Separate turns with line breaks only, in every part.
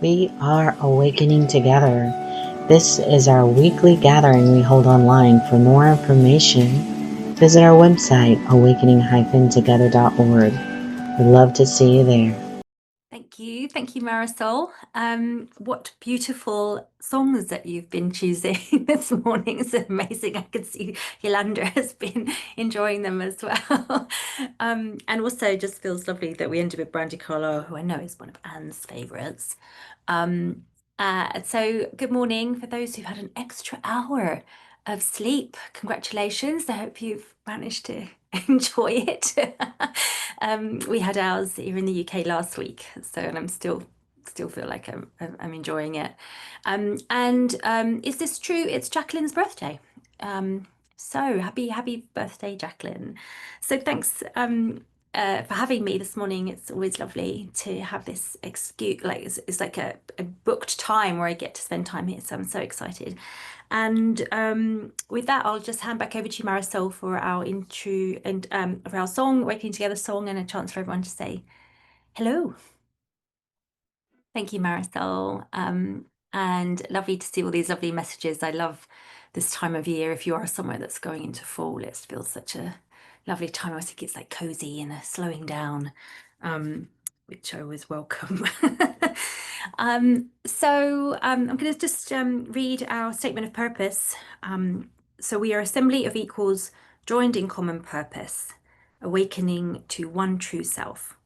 We are awakening together. This is our weekly gathering we hold online. For more information, visit our website, awakening-together.org. We'd love to see you there.
Thank you, Marisol. What beautiful songs that you've been choosing this morning. It's amazing. I can see Yolanda has been enjoying them as well. And also just feels lovely that we ended with Brandy Carlisle, who I know is one of Anne's favourites. So good morning for those who've had an extra hour of sleep. Congratulations. I hope you've managed to enjoy it. We had ours here in the UK last week, and I'm still feel like I'm enjoying it. Is this true? It's Jacqueline's birthday. So happy birthday, Jacqueline. So thanks for having me this morning. It's always lovely to have this excuse, like it's like a booked time where I get to spend time here. So I'm so excited. And with that, I'll just hand back over to you, Marisol, for our intro and for our song, Waking Together song, and a chance for everyone to say hello. Thank you, Marisol. And lovely to see all these lovely messages. I love this time of year. If you are somewhere that's going into fall, it feels such a lovely time. I think it's like cozy and a slowing down, which I always welcome. I'm going to just read our statement of purpose. So we are assembly of equals joined in common purpose, awakening to one true self.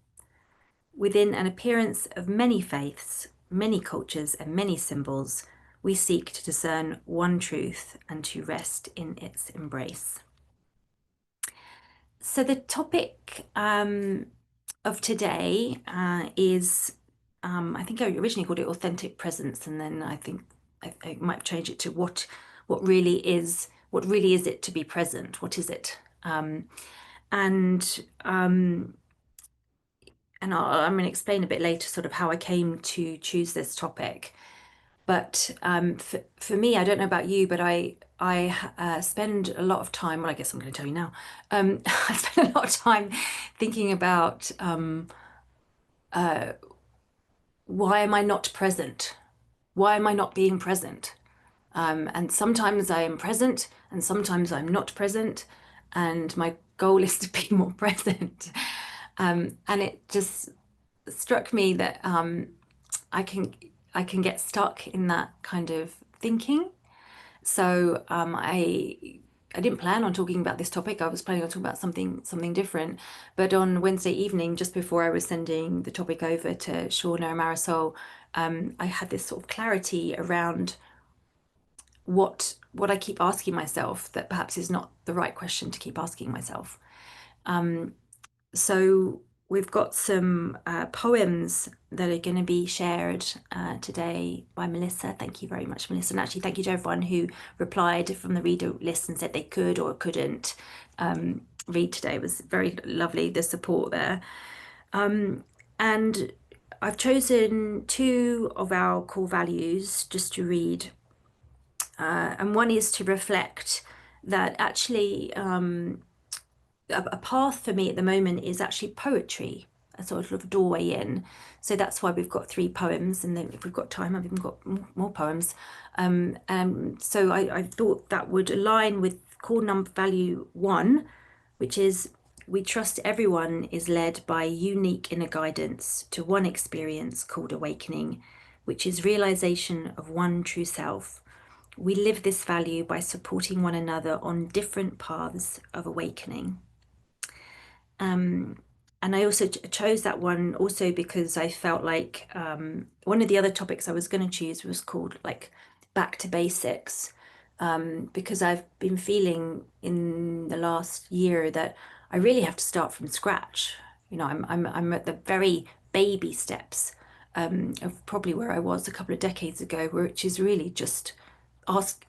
Within an appearance of many faiths, many cultures, and many symbols, we seek to discern one truth and to rest in its embrace. So the topic of today is, I think I originally called it authentic presence, and then I think I might change it to what really is it to be present? What is it? And I'm going to explain a bit later sort of how I came to choose this topic. But for me, I don't know about you, but I spend a lot of time, well, I guess I'm going to tell you now. I spend a lot of time thinking about why am I not present? Why am I not being present? And sometimes I am present and sometimes I'm not present. And my goal is to be more present. And it just struck me that I can get stuck in that kind of thinking. So I didn't plan on talking about this topic. I was planning on talking about something different. But on Wednesday evening, just before I was sending the topic over to Shauna and Marisol, I had this sort of clarity around what I keep asking myself that perhaps is not the right question to keep asking myself. So we've got some poems that are going to be shared today by Melissa. Thank you very much, Melissa. And actually, thank you to everyone who replied from the reader list and said they could or couldn't read today. It was very lovely, the support there. And I've chosen two of our core values just to read. And one is to reflect that actually a path for me at the moment is actually poetry, a sort of doorway in. So that's why we've got three poems, and then if we've got time, I've even got more poems. So I thought that would align with core number value 1, which is we trust everyone is led by unique inner guidance to one experience called awakening, which is realization of one true self. We live this value by supporting one another on different paths of awakening. And I also chose that one also because I felt like one of the other topics I was going to choose was called like back to basics, because I've been feeling in the last year that I really have to start from scratch. You know, I'm at the very baby steps of probably where I was a couple of decades ago, which is really just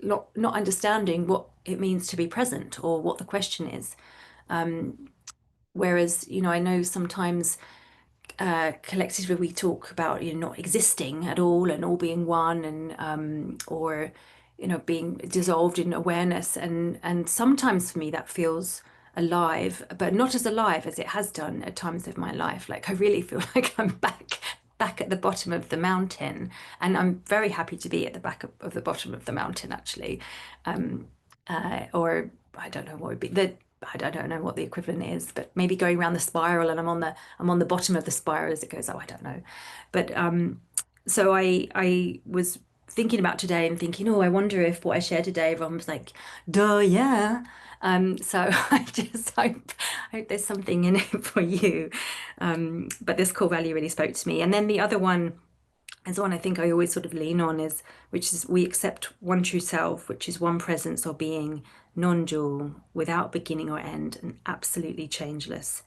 not understanding what it means to be present or what the question is. Whereas, you know, I know sometimes collectively we talk about, you know, not existing at all and all being one, and or, you know, being dissolved in awareness. And sometimes for me that feels alive, but not as alive as it has done at times of my life. Like I really feel like I'm back back at the bottom of the mountain, and I'm very happy to be at the back of the bottom of the mountain actually, or I don't know what would be I don't know what the equivalent is, but maybe going around the spiral and I'm on the bottom of the spiral as it goes. Oh, I don't know, but so I was thinking about today and thinking, oh, I wonder if what I shared today, everyone was like, duh, yeah. So I just hope there's something in it for you. But this core value really spoke to me. And then the other one is one I think I always sort of lean on is, which is we accept one true self, which is one presence or being, non-dual, without beginning or end, and absolutely changeless.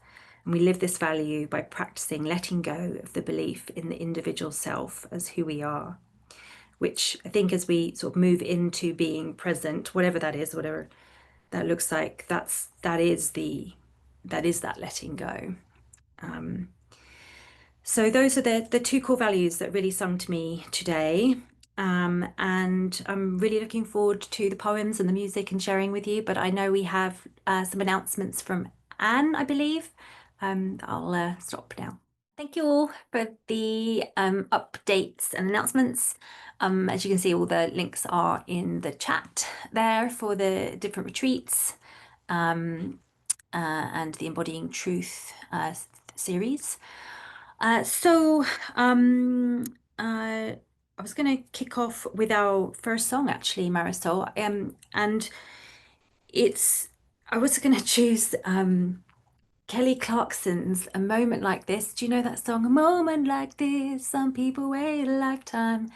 And we live this value by practicing letting go of the belief in the individual self as who we are, which I think as we sort of move into being present, whatever that is, whatever that looks like, that is that letting go. So those are the two core values that really sung to me today. And I'm really looking forward to the poems and the music and sharing with you. But I know we have some announcements from Anne, I believe. I'll stop now. Thank you all for the updates and announcements. As you can see, all the links are in the chat there for the different retreats and the Embodying Truth series. I was going to kick off with our first song, actually, Marisol. And I was going to choose Kelly Clarkson's A Moment Like This. Do you know that song? A moment like this, some people wait a lifetime.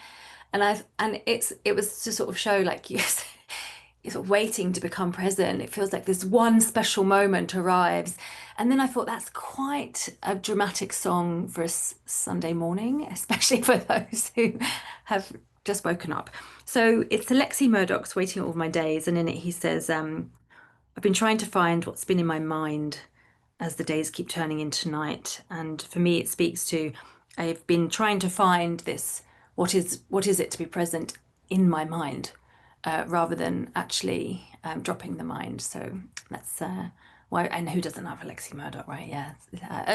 And it was to sort of show like you're sort of waiting to become present. It feels like this one special moment arrives. And then I thought that's quite a dramatic song for a Sunday morning, especially for those who have just woken up. So it's Alexi Murdoch's Waiting All My Days. And in it, he says, I've been trying to find what's been in my mind as the days keep turning into night. And for me, it speaks to I've been trying to find this what is it to be present in my mind rather than actually dropping the mind. So that's why. And who doesn't have Alexi Murdoch, right? Yeah.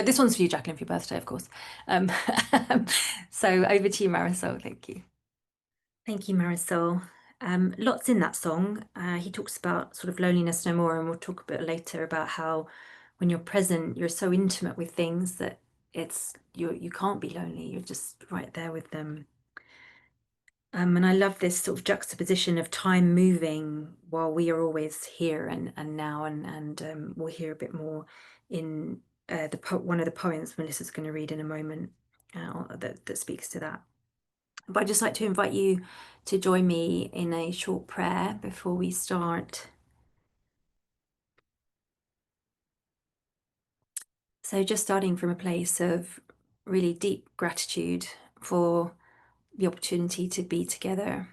This one's for you, Jacqueline, for your birthday, of course. Um, so over to you, Marisol. Thank you. Thank you, Marisol. Lots in that song. He talks about sort of loneliness no more, and we'll talk a bit later about how when you're present, you're so intimate with things that you can't be lonely. You're just right there with them. And I love this sort of juxtaposition of time moving while we are always here and now, and we'll hear a bit more in one of the poems Melissa's going to read in a moment that speaks to that. But I'd just like to invite you to join me in a short prayer before we start. So just starting from a place of really deep gratitude for the opportunity to be together,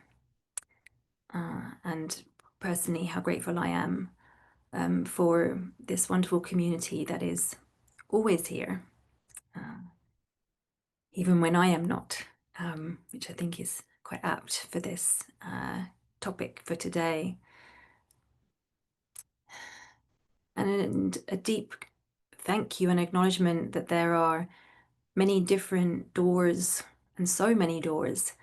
and personally how grateful I am for this wonderful community that is always here, even when I am not, which I think is quite apt for this topic for today. And a deep thank you and acknowledgement that there are many different doors and so many doors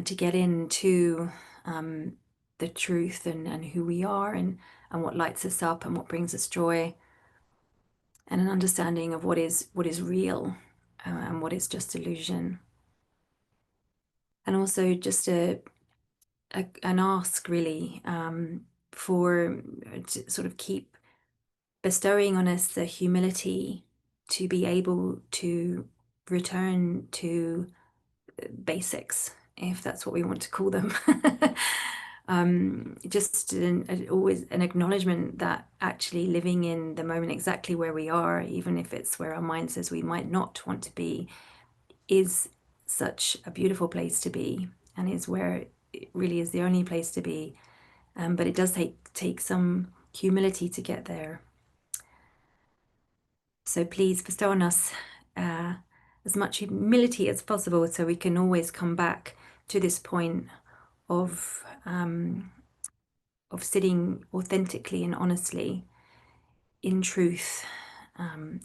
to get into the truth and who we are and what lights us up and what brings us joy, and an understanding of what is real and what is just illusion. And also just an ask really for to sort of keep bestowing on us the humility to be able to return to basics, if that's what we want to call them. Just always an acknowledgement that actually living in the moment exactly where we are, even if it's where our mind says we might not want to be, is such a beautiful place to be, and is where it really is the only place to be. But it does take some humility to get there. So please bestow on us as much humility as possible so we can always come back to this point of sitting authentically and honestly in truth,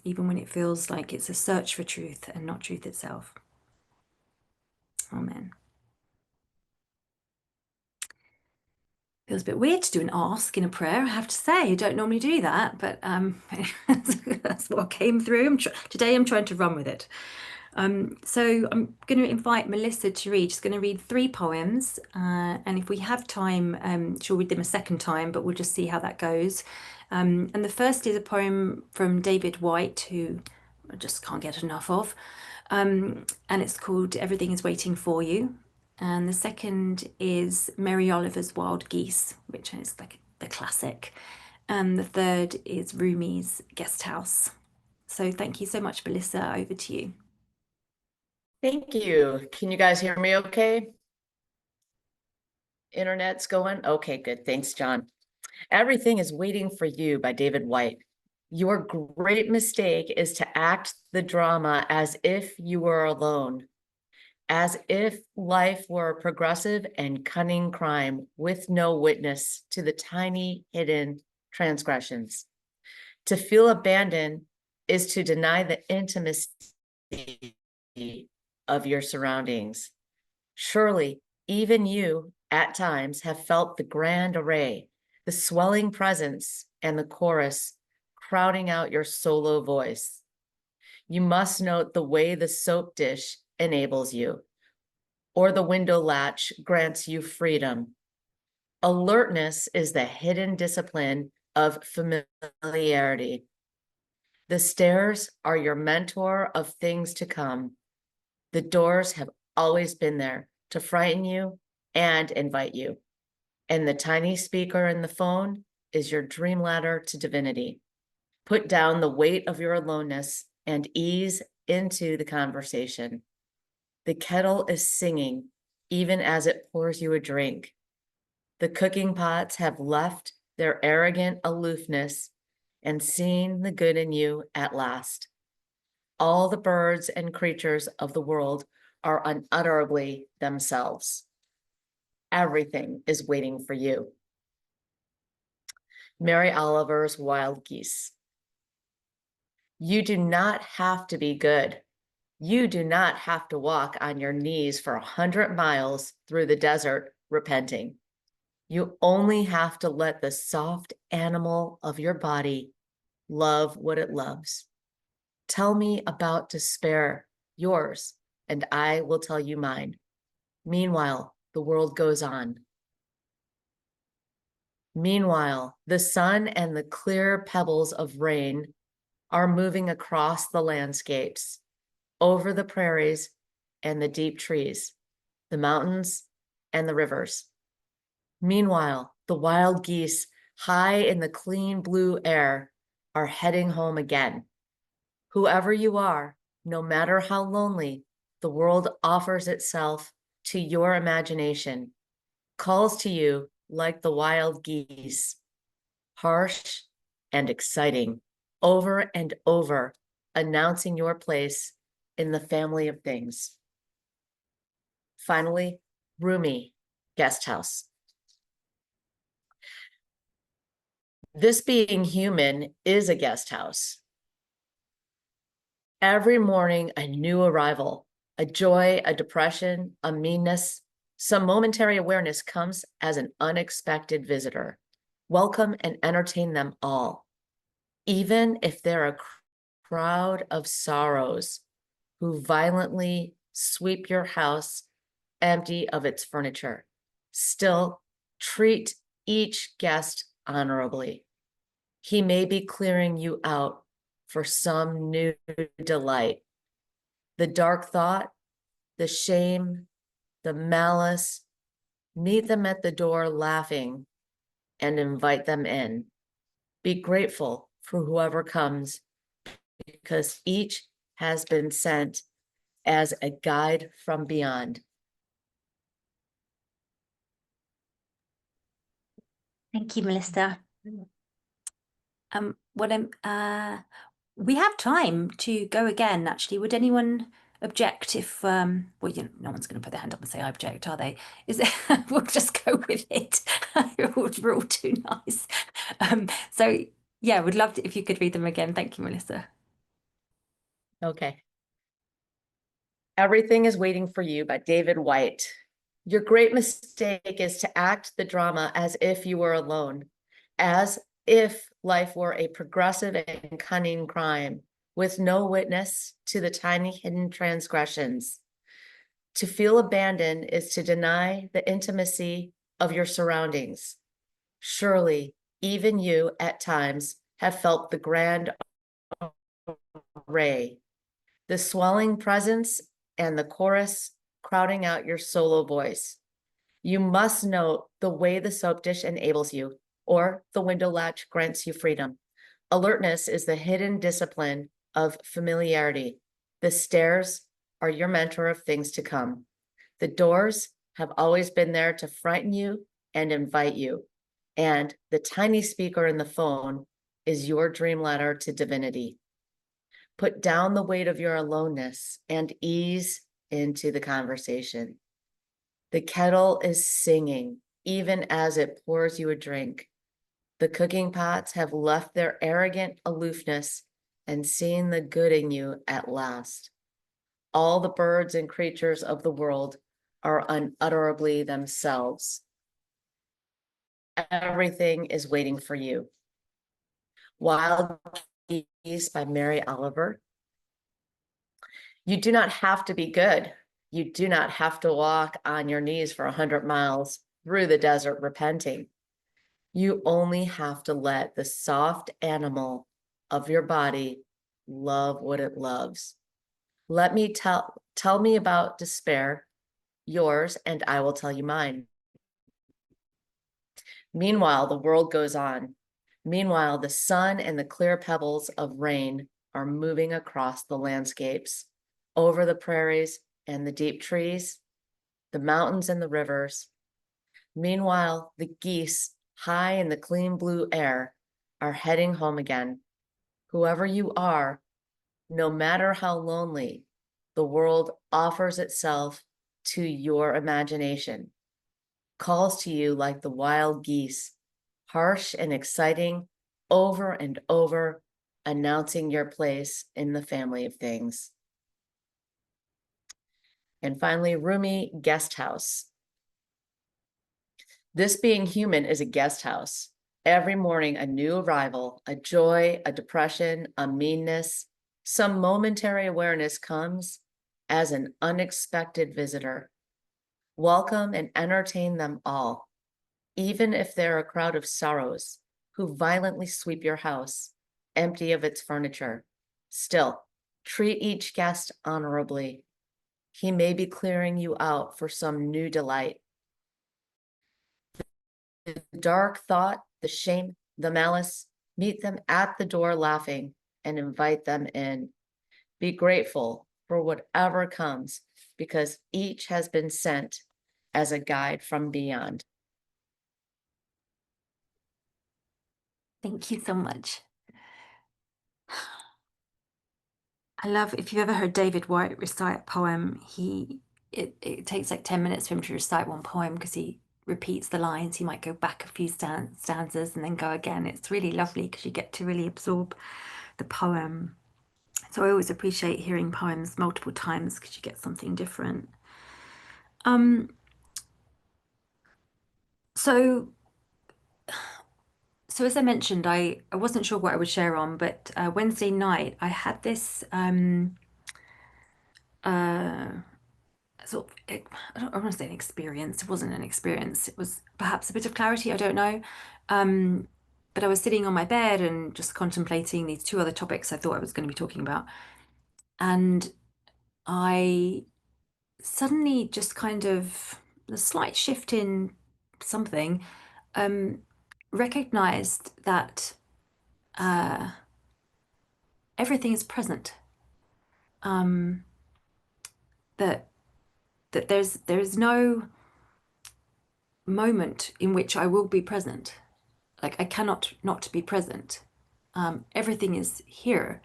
even when it feels like it's a search for truth and not truth itself. Amen. Feels a bit weird to do an ask in a prayer, I have to say. I don't normally do that, but that's what came through. Today I'm trying to run with it. So I'm going to invite Melissa to read. She's going to read 3 poems, and if we have time, she'll read them a second time, but we'll just see how that goes. And the first is a poem from David Whyte, who I just can't get enough of, and it's called Everything is Waiting for You. And the second is Mary Oliver's Wild Geese, which is like the classic. And the third is Rumi's Guesthouse. So thank you so much, Melissa. Over to you.
Thank you. Can you guys hear me okay? Internet's going? Okay, good. Thanks, John. Everything is Waiting for You by David Whyte. Your great mistake is to act the drama as if you were alone, as if life were a progressive and cunning crime with no witness to the tiny hidden transgressions. To feel abandoned is to deny the intimacy of your surroundings. Surely, even you, at times, have felt the grand array, the swelling presence, and the chorus crowding out your solo voice. You must note the way the soap dish enables you, or the window latch grants you freedom. Alertness is the hidden discipline of familiarity. The stairs are your mentor of things to come. The doors have always been there to frighten you and invite you. And the tiny speaker in the phone is your dream ladder to divinity. Put down the weight of your aloneness and ease into the conversation. The kettle is singing even as it pours you a drink. The cooking pots have left their arrogant aloofness and seen the good in you at last. All the birds and creatures of the world are unutterably themselves. Everything is waiting for you. Mary Oliver's Wild Geese. You do not have to be good. You do not have to walk on your knees for 100 miles through the desert repenting. You only have to let the soft animal of your body love what it loves. Tell me about despair, yours, and I will tell you mine. Meanwhile, the world goes on. Meanwhile, the sun and the clear pebbles of rain are moving across the landscapes, over the prairies and the deep trees, the mountains and the rivers. Meanwhile, the wild geese, high in the clean blue air, are heading home again. Whoever you are, no matter how lonely, the world offers itself to your imagination, calls to you like the wild geese, harsh and exciting, over and over, announcing your place in the family of things. Finally, Rumi, Guesthouse. This being human is a guest house. Every morning, a new arrival, a joy, a depression, a meanness, some momentary awareness comes as an unexpected visitor. Welcome and entertain them all, even if they're a crowd of sorrows who violently sweep your house empty of its furniture. Still, treat each guest honorably. He may be clearing you out for some new delight. The dark thought, the shame, the malice, meet them at the door laughing and invite them in. Be grateful for whoever comes, because each has been sent as a guide from beyond.
Thank you, Melissa. We have time to go again, actually. Would anyone object if, well, no one's going to put their hand up and say, I object, are they? Is it, we'll just go with it. We're all too nice. So yeah, would love to, if you could read them again. Thank you, Melissa.
Okay. Everything is Waiting for You by David Whyte. Your great mistake is to act the drama as if you were alone, as if life were a progressive and cunning crime with no witness to the tiny hidden transgressions. To feel abandoned is to deny the intimacy of your surroundings. Surely, even you at times have felt the grand array, the swelling presence and the chorus crowding out your solo voice. You must note the way the soap dish enables you, or the window latch grants you freedom. Alertness is the hidden discipline of familiarity. The stairs are your mentor of things to come. The doors have always been there to frighten you and invite you. And the tiny speaker in the phone is your dream letter to divinity. Put down the weight of your aloneness and ease into the conversation. The kettle is singing, even as it pours you a drink. The cooking pots have left their arrogant aloofness and seen the good in you at last. All the birds and creatures of the world are unutterably themselves. Everything is waiting for you. Wild Geese by Mary Oliver. You do not have to be good. You do not have to walk on your knees for 100 miles through the desert repenting. You only have to let the soft animal of your body love what it loves. Let me tell me about despair, yours, and I will tell you mine. Meanwhile, the world goes on. Meanwhile, the sun and the clear pebbles of rain are moving across the landscapes, over the prairies and the deep trees, the mountains and the rivers. Meanwhile, the geese, high in the clean blue air, are heading home again. Whoever you are, no matter how lonely, the world offers itself to your imagination, calls to you like the wild geese, harsh and exciting, over and over, announcing your place in the family of things. And finally, Rumi, Guesthouse. This being human is a guest house. Every morning, a new arrival, a joy, a depression, a meanness, some momentary awareness comes as an unexpected visitor. Welcome and entertain them all, even if they're a crowd of sorrows who violently sweep your house, empty of its furniture. Still, treat each guest honorably. He may be clearing you out for some new delight. The dark thought, the shame, the malice, meet them at the door laughing and invite them in. Be grateful for whatever comes, because each has been sent as a guide from beyond.
Thank you so much. I love, if you've ever heard David Whyte recite a poem, it takes like 10 minutes for him to recite one poem because he repeats the lines. He might go back a few stanzas and then go again. It's really lovely because you get to really absorb the poem. So I always appreciate hearing poems multiple times because you get something different. So as I mentioned, I wasn't sure what I would share on, but Wednesday night I had this sort of, I don't want to say an experience. It wasn't an experience. It was perhaps a bit of clarity. I don't know. But I was sitting on my bed and just contemplating these two other topics I thought I was going to be talking about. And I suddenly just kind of, a slight shift in something, recognized that everything is present. That there's no moment in which I will be present. Like I cannot not be present. Everything is here,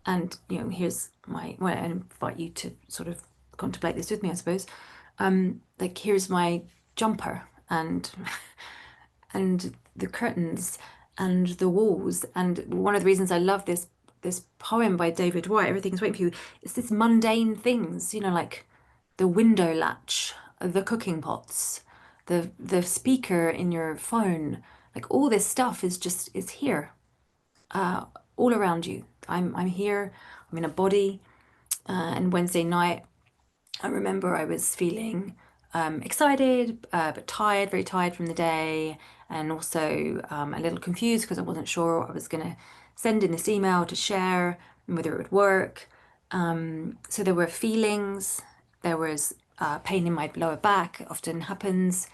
and here's my. Well, I invite you to sort of contemplate this with me, I suppose. Like here's my jumper and and the curtains and the walls. And one of the reasons I love this this poem by David Whyte, Everything's Waiting for You. It's this mundane things, you know, like the window latch, the cooking pots, the speaker in your phone, like all this stuff is here, all around you. I'm here. I'm in a body. And Wednesday night, I remember I was feeling excited, but tired, very tired from the day, and also a little confused because I wasn't sure what I was going to send in this email to share and whether it would work. So there were feelings, there was pain in my lower back, often happens,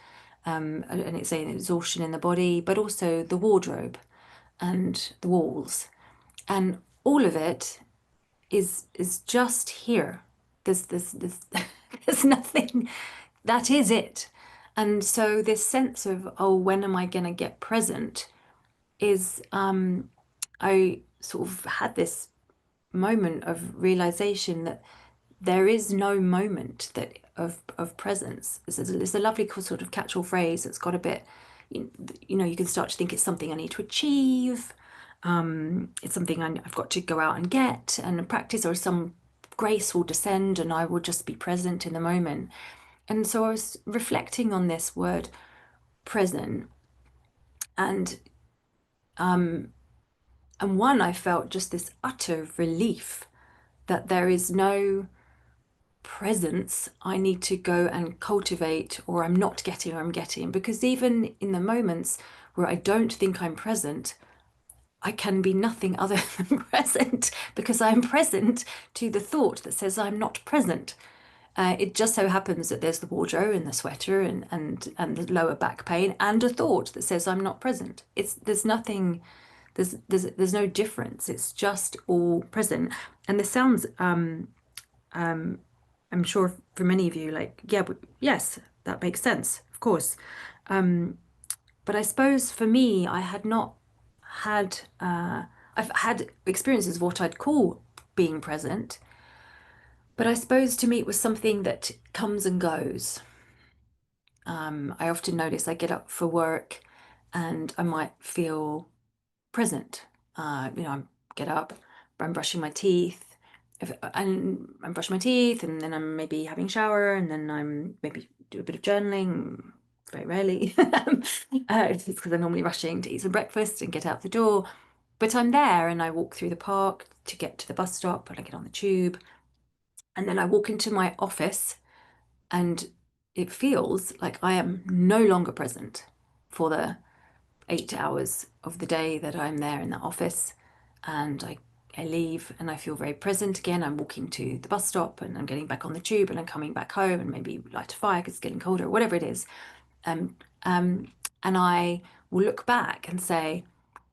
and it's an exhaustion in the body, but also the wardrobe and the walls. And all of it is just here. There's there's nothing. That is it. And so this sense of, oh, when am I gonna get present is I sort of had this moment of realization that there is no moment that of presence. It's a lovely sort of catch-all phrase that's got a bit, you know, you can start to think it's something I need to achieve. It's something I've got to go out and get and practice, or some grace will descend and I will just be present in the moment. And so I was reflecting on this word present, and one, I felt just this utter relief that there is no presence I need to go and cultivate, or I'm not getting, or I'm getting. Because even in the moments where I don't think I'm present, I can be nothing other than present, because I'm present to the thought that says I'm not present. It just so happens that there's the wardrobe and the sweater and the lower back pain and a thought that says I'm not present. There's nothing, there's no difference. It's just all present. And this sounds I'm sure for many of you, like, yeah, yes, that makes sense, of course. But I suppose for me, I had not had, I've had experiences of what I'd call being present, but I suppose to me it was something that comes and goes. I often notice I get up for work and I might feel present. You know, I get up, I'm brushing my teeth, and I'm brushing my teeth, and then I'm maybe having a shower, and then I'm maybe do a bit of journaling, very rarely. It's because I'm normally rushing to eat some breakfast and get out the door. But I'm there, and I walk through the park to get to the bus stop, and I get on the tube, and then I walk into my office, and it feels like I am no longer present for the 8 hours of the day that I'm there in that office. And I leave and I feel very present again. I'm walking to the bus stop and I'm getting back on the tube and I'm coming back home and maybe light a fire because it's getting colder or whatever it is. Um, um, and I will look back and say,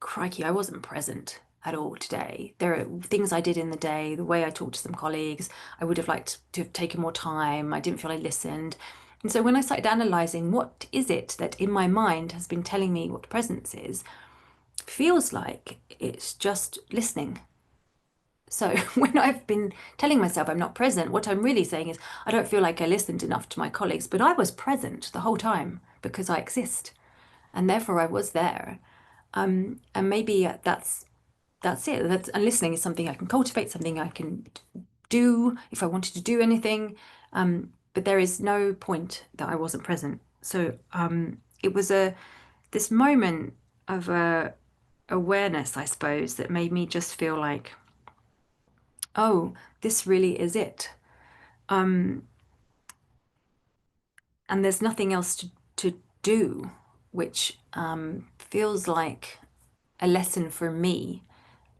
crikey, I wasn't present at all today. There are things I did in the day, the way I talked to some colleagues, I would have liked to have taken more time. I didn't feel I listened. And so when I started analysing what is it that in my mind has been telling me what presence is, feels like it's just listening. So when I've been telling myself I'm not present, what I'm really saying is I don't feel like I listened enough to my colleagues, but I was present the whole time because I exist, and therefore I was there. And maybe that's it. And listening is something I can cultivate, something I can do if I wanted to do anything. But there is no point that I wasn't present. So it was this moment of awareness, I suppose, that made me just feel like, oh, this really is it. And there's nothing else to do, which feels like a lesson for me.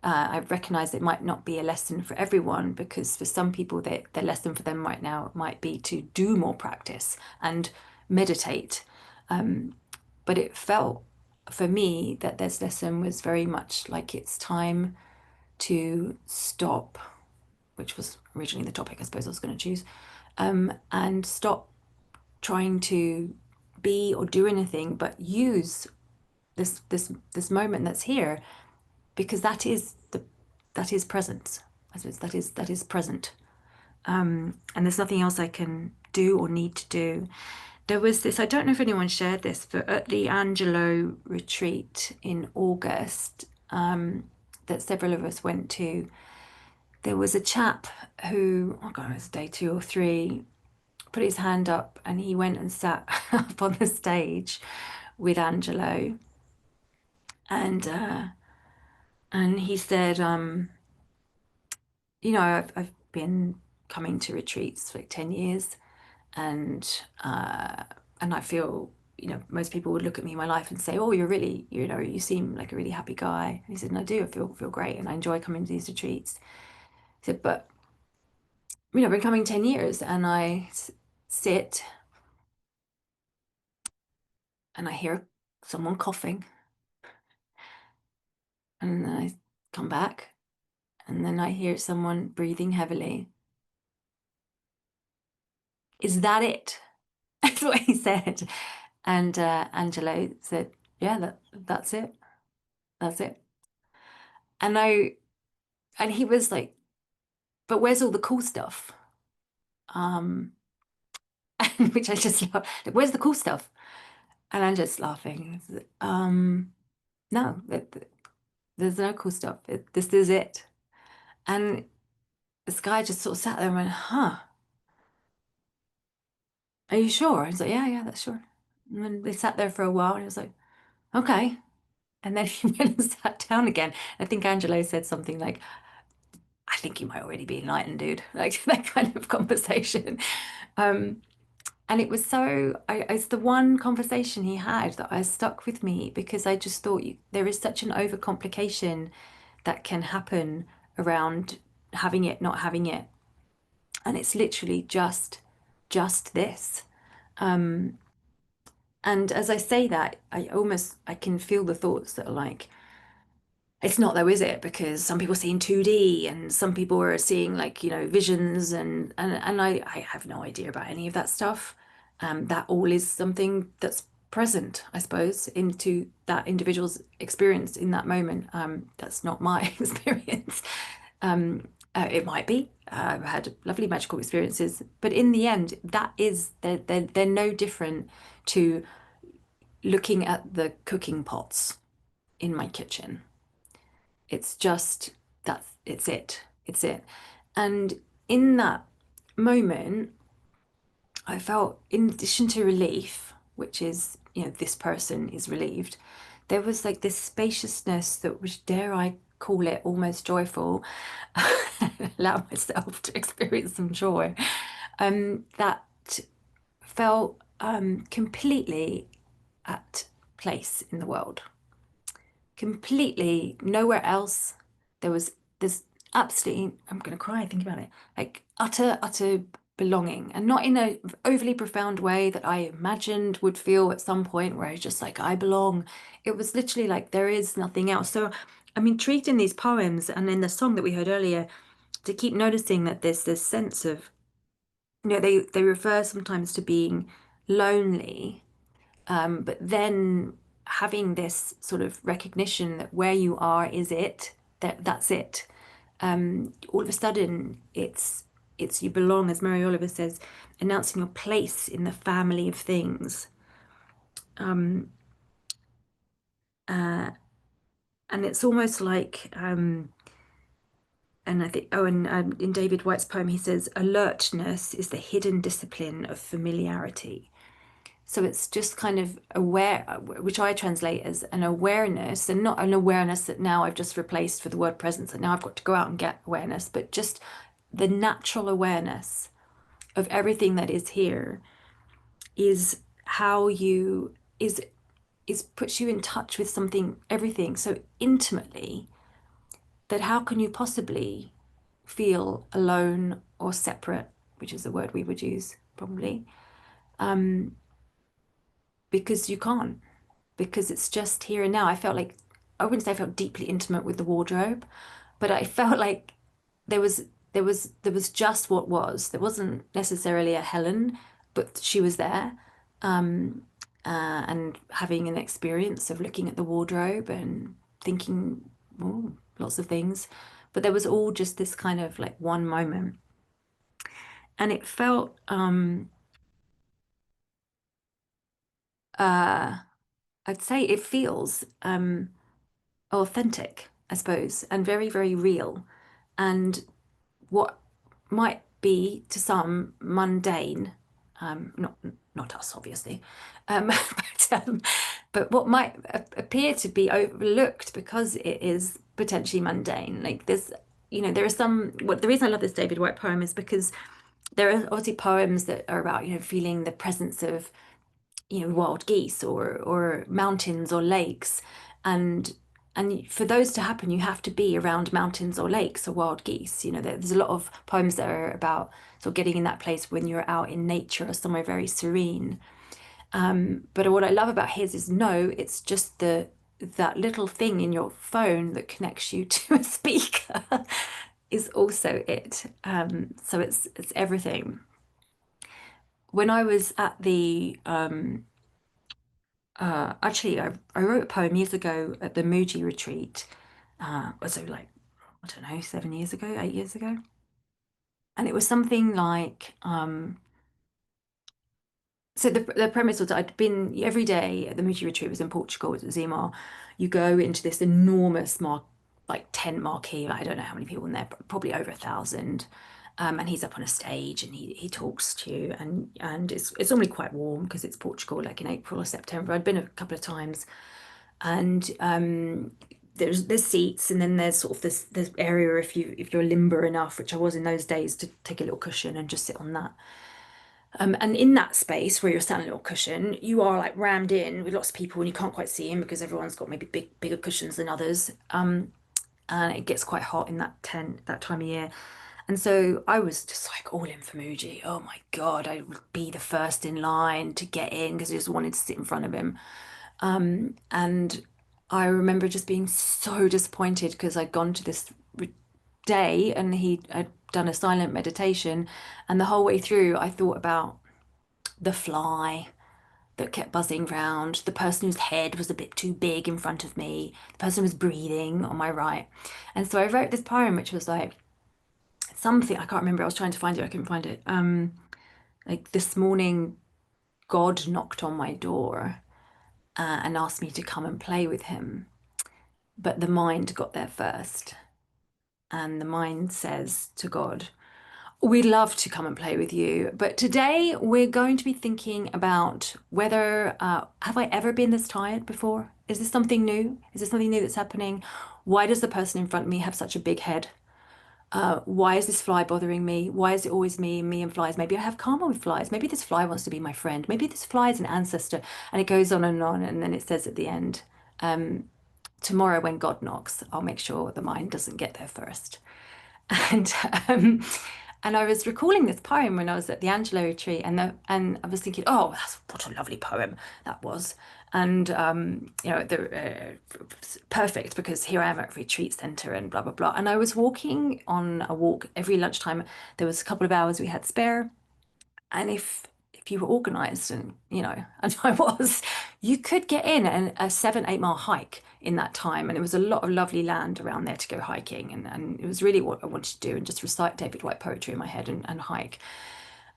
I recognize it might not be a lesson for everyone, because for some people, the lesson for them right now might be to do more practice and meditate. But it felt for me that this lesson was very much like it's time to stop, which was originally the topic I suppose I was going to choose, and stop trying to be or do anything, but use this moment that's here, because that is presence. I suppose that is present. And there's nothing else I can do or need to do. There was this, I don't know if anyone shared this, but at the Angelo retreat in August, that several of us went to, there was a chap who, oh God, it was day 2 or 3, put his hand up and he went and sat up on the stage with Angelo. And he said, you know, I've been coming to retreats for like 10 years, and I feel, you know, most people would look at me in my life and say, oh, you're really, you know, you seem like a really happy guy. And he said, and I do, I feel great, and I enjoy coming to these retreats. He said, but, you know, I've been coming 10 years and I sit and I hear someone coughing, and then I come back and then I hear someone breathing heavily. Is that it? That's what he said. And Angelo said, yeah, that's it. That's it. And he was like, but where's all the cool stuff? Which I just love. Like, where's the cool stuff? And I'm just laughing. No, there's no cool stuff. This is it. And this guy just sort of sat there and went, huh, are you sure? He's like, yeah, that's sure. And then they sat there for a while and he was like, okay. And then he went and sat down again. I think Angelo said something like, I think you might already be enlightened, dude. Like that kind of conversation. And it was so, it's the one conversation he had that I stuck with me, because I just thought there is such an overcomplication that can happen around having it, not having it. And it's literally just this. And as I say that, I can feel the thoughts that are like, it's not though, is it? Because some people see in 2D and some people are seeing like, you know, visions, and I have no idea about any of that stuff. That all is something that's present, I suppose, into that individual's experience in that moment. That's not my experience. It might be. I've had lovely magical experiences, but in the end, they're no different to looking at the cooking pots in my kitchen. It's just it's it. And in that moment, I felt, in addition to relief, which is, you know, this person is relieved, there was like this spaciousness that was, dare I call it, almost joyful. Allow myself to experience some joy. That felt completely at place in the world. Completely nowhere else. There's absolutely, I'm gonna cry thinking about it, like utter belonging, and not in a overly profound way that I imagined would feel at some point, where I was just like, I belong. It was literally like there is nothing else. So I'm intrigued in these poems and in the song that we heard earlier to keep noticing that there's this sense of, you know, they refer sometimes to being lonely, but then having this sort of recognition that where you are is it, that's it. All of a sudden, it's you belong, as Mary Oliver says, announcing your place in the family of things. And it's almost like, and I think, and in David Whyte's poem, he says, alertness is the hidden discipline of familiarity. So it's just kind of aware, which I translate as an awareness, and not an awareness that now I've just replaced for the word presence, and now I've got to go out and get awareness, but just the natural awareness of everything that is here is how you is puts you in touch with something, everything so intimately, that how can you possibly feel alone or separate, which is the word we would use probably, because you can't, because it's just here and now. I felt like, I wouldn't say I felt deeply intimate with the wardrobe, but I felt like there was just what was. There wasn't necessarily a Helen, but she was there, and having an experience of looking at the wardrobe and thinking, oh, lots of things. But there was all just this kind of like one moment, and it felt I'd say it feels authentic. I suppose, and very, very real. And what might be to some mundane, not us obviously, but what might appear to be overlooked because it is potentially mundane. Like there's, there are some. What the reason I love this David Whyte poem is because there are obviously poems that are about feeling the presence of wild geese or mountains or lakes, and for those to happen you have to be around mountains or lakes or wild geese. There's a lot of poems that are about sort of getting in that place when you're out in nature or somewhere very serene. But what I love about his is no, it's just that little thing in your phone that connects you to a speaker is also it. So it's everything. When I was at the actually, I wrote a poem years ago at the Muji retreat. So like, I don't know, 7 years ago, 8 years ago. And it was something like, so the premise was that I'd been every day at the Muji retreat, was in Portugal, it was Zimar. You go into this enormous like tent marquee, I don't know how many people in there, probably over 1,000. And he's up on a stage and he talks to you, and it's normally quite warm because it's Portugal, like in April or September. I'd been a couple of times, and there's seats, and then there's sort of this area if you're limber enough, which I was in those days, to take a little cushion and just sit on that. And in that space where you're sat on a little cushion, you are like rammed in with lots of people, and you can't quite see them because everyone's got maybe bigger cushions than others. And it gets quite hot in that tent that time of year. And so I was just like all in for Muji. Oh my God, I would be the first in line to get in because I just wanted to sit in front of him. And I remember just being so disappointed because I'd gone to this day and he had done a silent meditation. And the whole way through, I thought about the fly that kept buzzing round, the person whose head was a bit too big in front of me, the person who was breathing on my right. And so I wrote this poem, which was like something, I can't remember, I was trying to find it, I couldn't find it. Like this morning, God knocked on my door and asked me to come and play with him. But the mind got there first. And the mind says to God, we'd love to come and play with you, but today we're going to be thinking about whether, have I ever been this tired before? Is this something new? Is this something new that's happening? Why does the person in front of me have such a big head? Why is this fly bothering me? Why is it always me and flies? Maybe I have karma with flies. Maybe this fly wants to be my friend. Maybe this fly is an ancestor. And it goes on. And then it says at the end, tomorrow when God knocks, I'll make sure the mind doesn't get there first. And um, and I was recalling this poem when I was at the Angelo retreat, and I was thinking, oh, that's what a lovely poem that was, and perfect because here I am at retreat centre and blah blah blah. And I was walking on a walk every lunchtime. There was a couple of hours we had spare, and if you were organised, and and I was, you could get in a 7-8 mile hike in that time, and it was a lot of lovely land around there to go hiking, and it was really what I wanted to do, and just recite David Whyte poetry in my head and hike.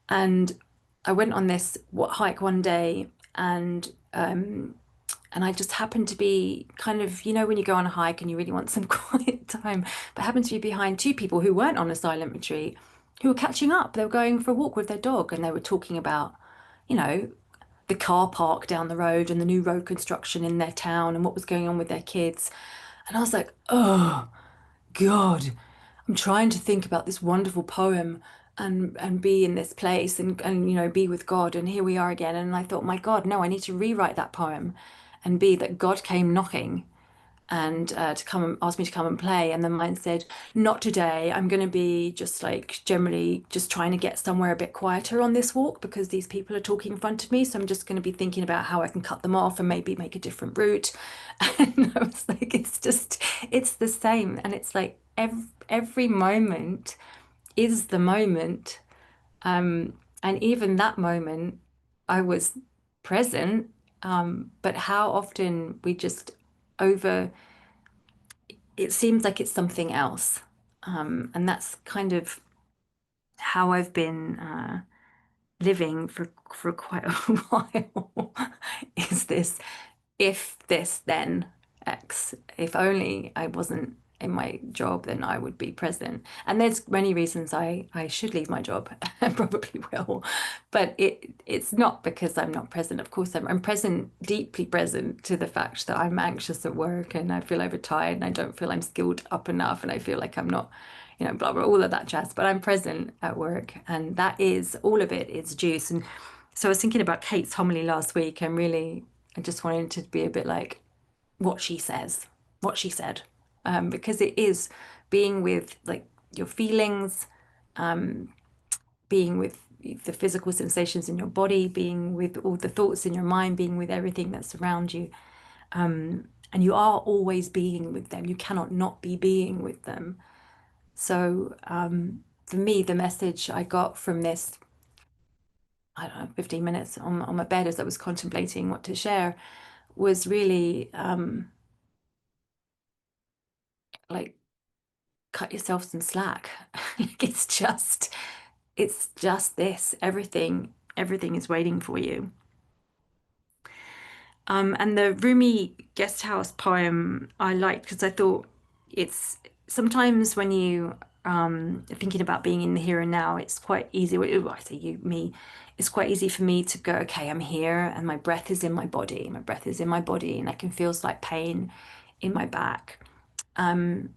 And I went on this hike one day, and I just happened to be kind of, when you go on a hike and you really want some quiet time, but happened to be behind two people who weren't on a silent retreat, who were catching up. They were going for a walk with their dog, and they were talking about, you know, the car park down the road and the new road construction in their town and what was going on with their kids. And I was like, oh God, I'm trying to think about this wonderful poem and be in this place and be with God, and here we are again. And I thought, my God, no, I need to rewrite that poem and be that God came knocking and to come and ask me to come and play. And the mind said, not today. I'm going to be just like generally just trying to get somewhere a bit quieter on this walk because these people are talking in front of me. So I'm just going to be thinking about how I can cut them off and maybe make a different route. And I was like, it's the same. And it's like every moment is the moment. And even that moment, I was present. But how often we just over it seems like it's something else. And that's kind of how I've been living for quite a while, is this if this then X. If only I wasn't in my job, then I would be present. And there's many reasons I should leave my job. I probably will, but it's not because I'm not present. Of course, I'm present, deeply present to the fact that I'm anxious at work and I feel overtired and I don't feel I'm skilled up enough and I feel like I'm not, blah, blah, all of that jazz. But I'm present at work, and that is, all of it is juice. And so I was thinking about Kate's homily last week, and really, I just wanted to be a bit like what she says, what she said, because it is being with like your feelings, being with the physical sensations in your body, being with all the thoughts in your mind, being with everything that's around you. And you are always being with them. You cannot not be being with them. So for me, the message I got from this, I don't know, 15 minutes on my bed as I was contemplating what to share, was really like, cut yourself some slack. Like, it's just this. Everything is waiting for you. And the Rumi Guesthouse poem I liked because I thought it's sometimes when you thinking about being in the here and now, it's quite easy. Well, I say you, me. It's quite easy for me to go, okay, I'm here, and my breath is in my body. My breath is in my body, and I can feel slight pain in my back. And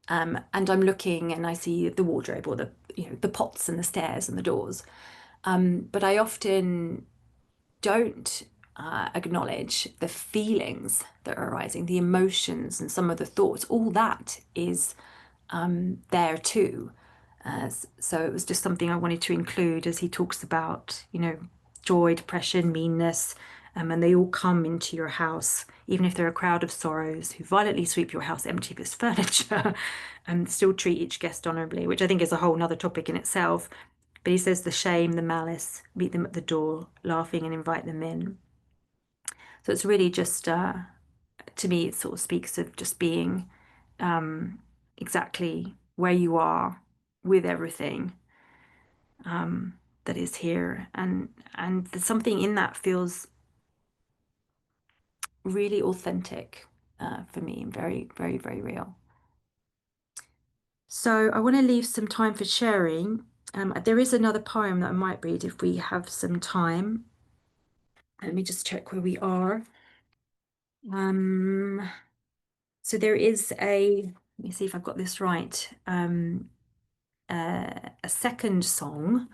I'm looking and I see the wardrobe or the pots and the stairs and the doors. But I often don't acknowledge the feelings that are arising, the emotions and some of the thoughts. All that is there too. So it was just something I wanted to include as he talks about, joy, depression, meanness, and they all come into your house, even if they're a crowd of sorrows who violently sweep your house empty of its furniture, and still treat each guest honourably, which I think is a whole nother topic in itself. But he says the shame, the malice, meet them at the door, laughing, and invite them in. So it's really just, to me, it sort of speaks of just being exactly where you are with everything that is here, and there's something in that feels really authentic for me, and very, very, very real. So I want to leave some time for sharing. There is another poem that I might read if we have some time. Let me just check where we are. So there is let me see if I've got this right, a second song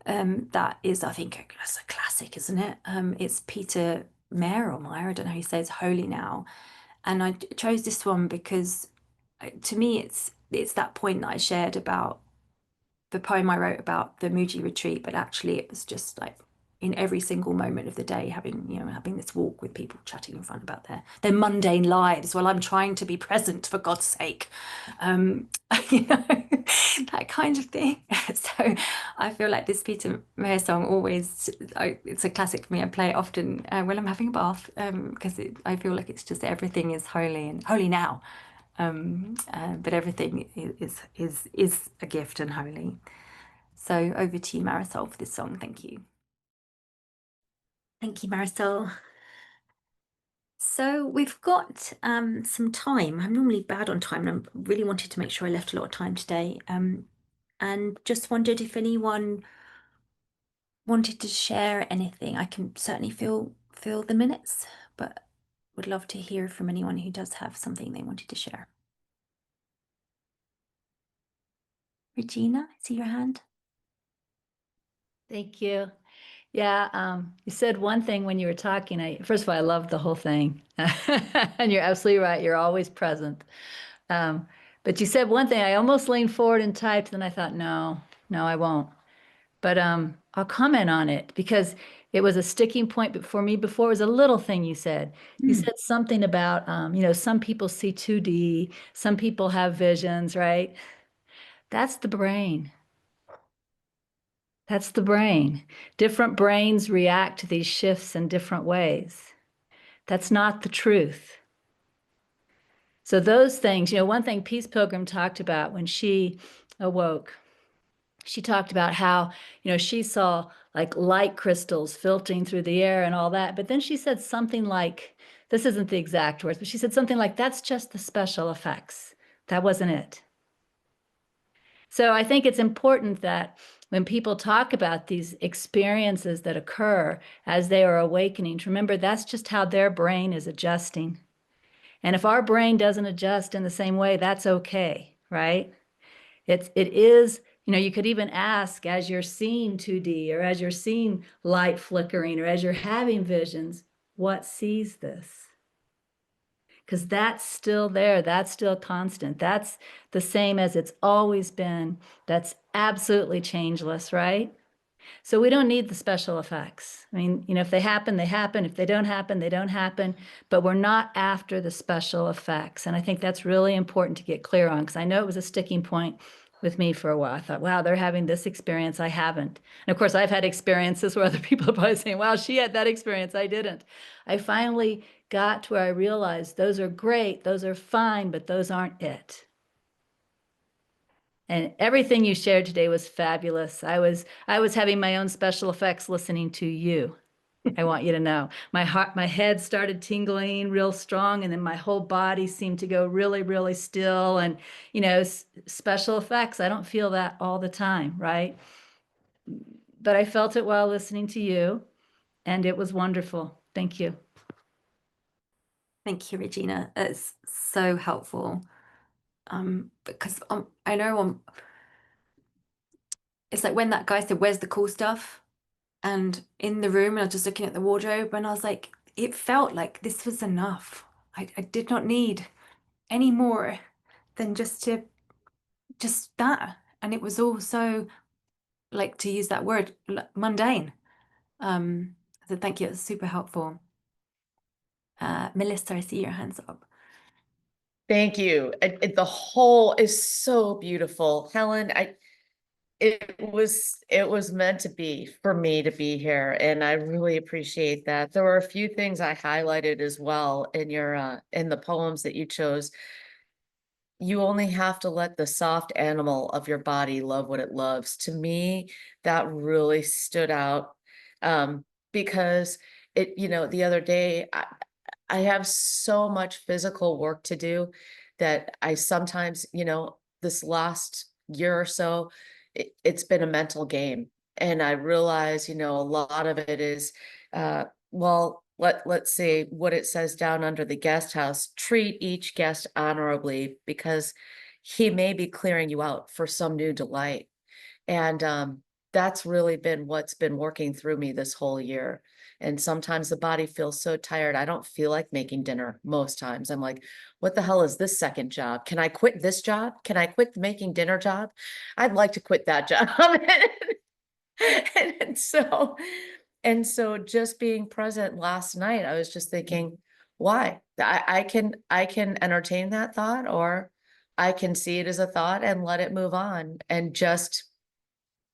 that is, I think, that's a classic, isn't it? It's Peter Mayer or Meyer, I don't know how he says Holy Now. And I chose this one because to me it's that point that I shared about the poem I wrote about the Muji retreat, but actually it was just like in every single moment of the day having this walk with people chatting in front about their mundane lives while I'm trying to be present, for God's sake. That kind of thing. So I feel like this Peter Mayer song always, it's a classic for me. I play it often when I'm having a bath because I feel like it's just everything is holy and holy now. But everything is a gift and holy. So over to you, Marisol, for this song. Thank you. Thank you, Marisol. So we've got some time. I'm normally bad on time, and I really wanted to make sure I left a lot of time today. And just wondered if anyone wanted to share anything. I can certainly fill the minutes, but would love to hear from anyone who does have something they wanted to share. Regina, I see your hand.
Thank you. Yeah, you said one thing when you were talking. First of all, I loved the whole thing. And you're absolutely right. You're always present. But you said one thing. I almost leaned forward and typed, and I thought, no, I won't. But I'll comment on it because it was a sticking point for me before. It was a little thing you said. You said something about, some people see 2D, some people have visions, right? That's the brain. That's the brain. Different brains react to these shifts in different ways. That's not the truth. So those things, one thing Peace Pilgrim talked about when she awoke, she talked about how, she saw like light crystals filtering through the air and all that. But then she said something like this isn't the exact words, but she said something like, that's just the special effects. That wasn't it. So I think it's important that when people talk about these experiences that occur as they are awakening, to remember that's just how their brain is adjusting. And if our brain doesn't adjust in the same way, that's okay, right? It is, you could even ask as you're seeing 2D or as you're seeing light flickering or as you're having visions, what sees this? Because that's still there. That's still constant. That's the same as it's always been. That's absolutely changeless, right? So we don't need the special effects. I mean, if they happen, they happen. If they don't happen, they don't happen. But we're not after the special effects. And I think that's really important to get clear on, because I know it was a sticking point with me for a while. I thought, wow, they're having this experience. I haven't. And of course, I've had experiences where other people are probably saying, wow, she had that experience. I didn't. I finally got to where I realized those are great. Those are fine, but those aren't it. And everything you shared today was fabulous. I was having my own special effects listening to you. I want you to know. My head started tingling real strong, and then my whole body seemed to go really, really still. And, special effects, I don't feel that all the time, right? But I felt it while listening to you, and it was wonderful. Thank you.
Thank you, Regina. It's so helpful. Because I know it's like when that guy said, "Where's the cool stuff?" And in the room, and I was just looking at the wardrobe, and I was like, it felt like this was enough. I did not need any more than just that. And it was all so, like, to use that word, mundane. So thank you. It's super helpful. Melissa, I see your hands up.
Thank you. The whole is so beautiful. Helen, it was meant to be for me to be here, and I really appreciate that. There were a few things I highlighted as well in your in the poems that you chose. You only have to let the soft animal of your body love what it loves. To me, that really stood out, because the other day, I have so much physical work to do that I sometimes, this last year or so, it's been a mental game. And I realize, a lot of it is, well, let's see what it says down under the guest house. Treat each guest honorably, because he may be clearing you out for some new delight. And that's really been what's been working through me this whole year. And sometimes the body feels so tired. I don't feel like making dinner most times. I'm like, what the hell is this second job? Can I quit this job? Can I quit the making dinner job? I'd like to quit that job. and so and so just being present last night, I was just thinking, why? I can entertain that thought, or I can see it as a thought and let it move on and just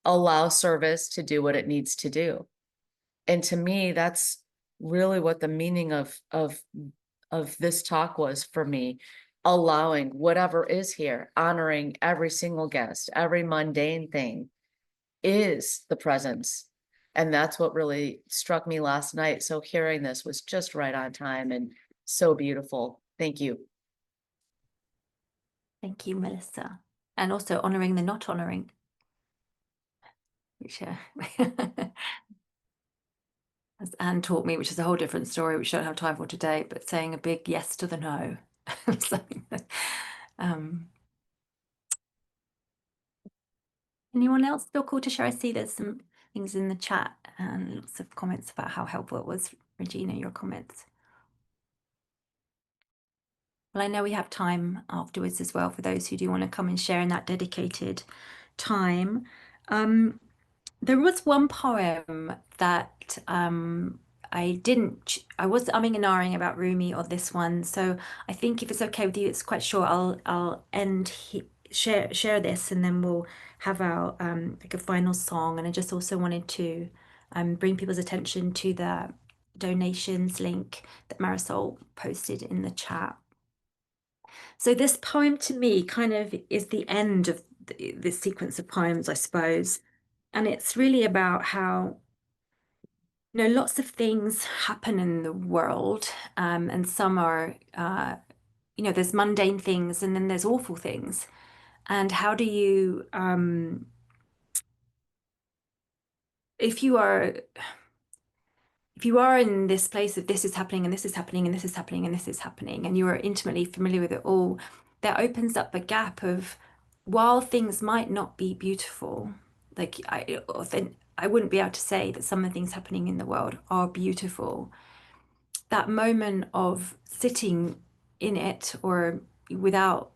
allow service to do what it needs to do. And to me, that's really what the meaning of this talk was for me. Allowing whatever is here, honoring every single guest, every mundane thing is the presence. And that's what really struck me last night. So hearing this was just right on time and so beautiful. Thank you.
Thank you, Melissa. And also honoring the not honoring, which as Anne taught me, which is a whole different story, which I don't have time for today, but saying a big yes to the no. So, anyone else feel called to share? I see there's some things in the chat and lots of comments about how helpful it was. Regina, your comments. Well, I know we have time afterwards as well for those who do want to come and share in that dedicated time. There was one poem that I was umming and ahhing about Rumi or this one. So I think if it's okay with you, it's quite short. I'll share this, and then we'll have our like a final song. And I just also wanted to bring people's attention to the donations link that Marisol posted in the chat. So this poem to me kind of is the end of this sequence of poems, I suppose. And it's really about how lots of things happen in the world, and some are, there's mundane things and then there's awful things. And how do you, if you are in this place of this is happening and this is happening and this is happening and this is happening, and you are intimately familiar with it all, that opens up a gap of, while things might not be beautiful, like I wouldn't be able to say that some of the things happening in the world are beautiful. That moment of sitting in it, or without,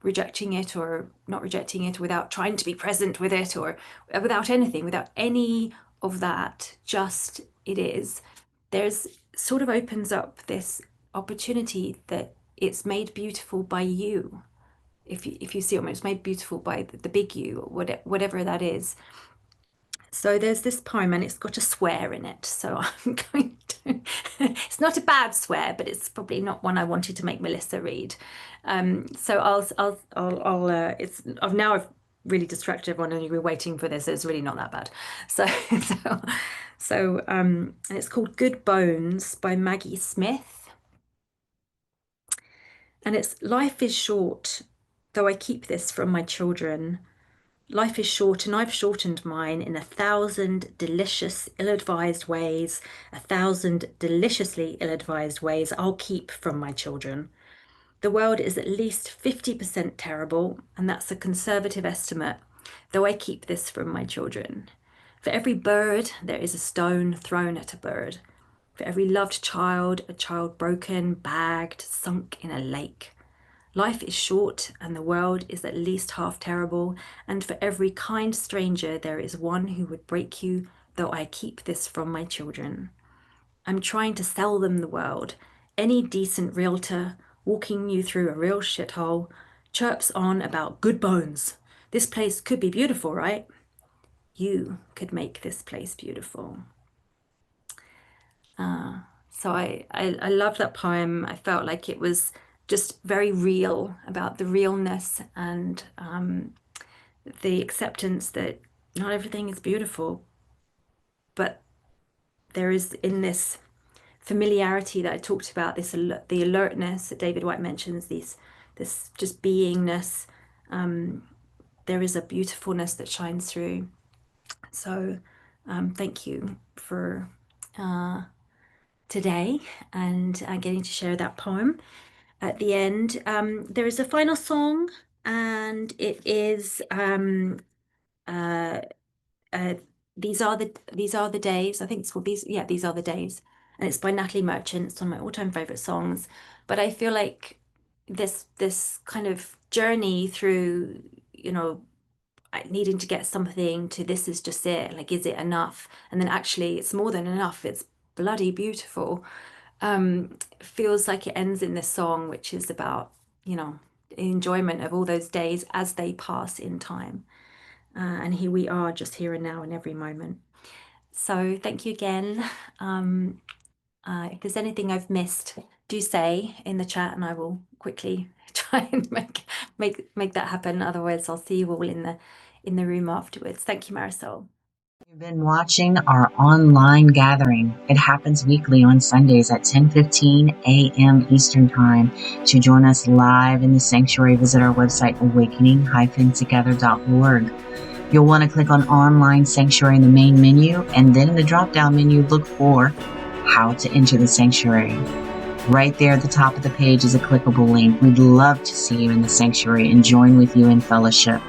rejecting it or not rejecting it, without trying to be present with it, or without anything, without any of that, just it is, there's sort of opens up this opportunity that it's made beautiful by you. If you see what I mean, it's made beautiful by the big you, or whatever that is. So there's this poem, and it's got a swear in it. So I'm going to, it's not a bad swear, but it's probably not one I wanted to make Melissa read. So I've really distracted everyone, and you were waiting for this. So it's really not that bad. And it's called Good Bones by Maggie Smith. And it's, life is short, though I keep this from my children. Life is short, and I've shortened mine in 1,000 delicious, ill-advised ways. 1,000 deliciously ill-advised ways I'll keep from my children. The world is at least 50% terrible, and that's a conservative estimate, though I keep this from my children. For every bird, there is a stone thrown at a bird. For every loved child, a child broken, bagged, sunk in a lake. Life is short, and the world is at least half terrible, and for every kind stranger there is one who would break you, though I keep this from my children. I'm trying to sell them the world. Any decent realtor, walking you through a real shithole, chirps on about good bones. This place could be beautiful, right? You could make this place beautiful. So I love that poem. I felt like it was just very real, about the realness and the acceptance that not everything is beautiful, but there is, in this familiarity that I talked about, this the alertness that David Whyte mentions, this just beingness, there is a beautifulness that shines through. So thank you for today and getting to share that poem. At the end, there is a final song, and it is These Are the Days. I think it's called These Are the Days, and it's by Natalie Merchant. It's one of my all-time favorite songs. But I feel like this kind of journey through, needing to get something to, this is just it, like, is it enough? And then actually it's more than enough, it's bloody beautiful. Feels like it ends in this song, which is about, enjoyment of all those days as they pass in time. And here we are, just here and now in every moment. So thank you again. If there's anything I've missed, do say in the chat, and I will quickly try and make that happen. Otherwise, I'll see you all in the room afterwards. Thank you, Marisol.
You've been watching our online gathering. It happens weekly on Sundays at 10:15 a.m. Eastern Time. To join us live in the sanctuary, visit our website, awakening-together.org. You'll want to click on Online Sanctuary in the main menu, and then in the drop-down menu, look for How to Enter the Sanctuary. Right there at the top of the page is a clickable link. We'd love to see you in the sanctuary and join with you in fellowship.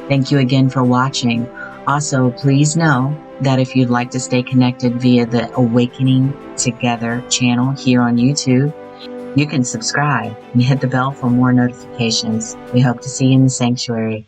Thank you again for watching. Also, please know that if you'd like to stay connected via the Awakening Together channel here on YouTube, you can subscribe and hit the bell for more notifications. We hope to see you in the sanctuary.